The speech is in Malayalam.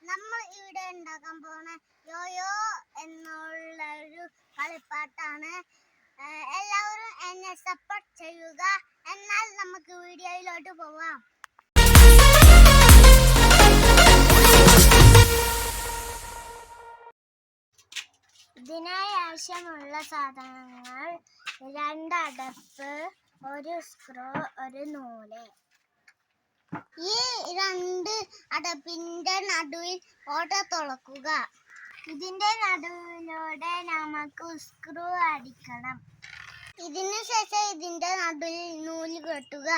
നമ്മൾ ഇവിടെ ഉണ്ടാക്കാൻ പോകുന്ന യോയോ എന്നുള്ള ഒരു കളിപ്പാട്ടാണ്. എല്ലാവരും എന്നെ സപ്പോർട്ട് ചെയ്യുക. എന്നാൽ നമുക്ക് വീഡിയോയിലോട്ട് പോവാം. ഇതിനായി ആവശ്യമുള്ള സാധനങ്ങൾ 2 അടപ്പ്, 1 സ്ക്രൂ, 1 നൂല്. ഈ 2 അടപ്പിന്റെ നടുവിൽ ഓട്ട തുളക്കുക. ഇതിന്റെ നടുവിലൂടെ നമുക്ക് സ്ക്രൂ അടിക്കണം. ഇതിനു ശേഷം ഇതിന്റെ നടുവിൽ നൂല് കെട്ടുക.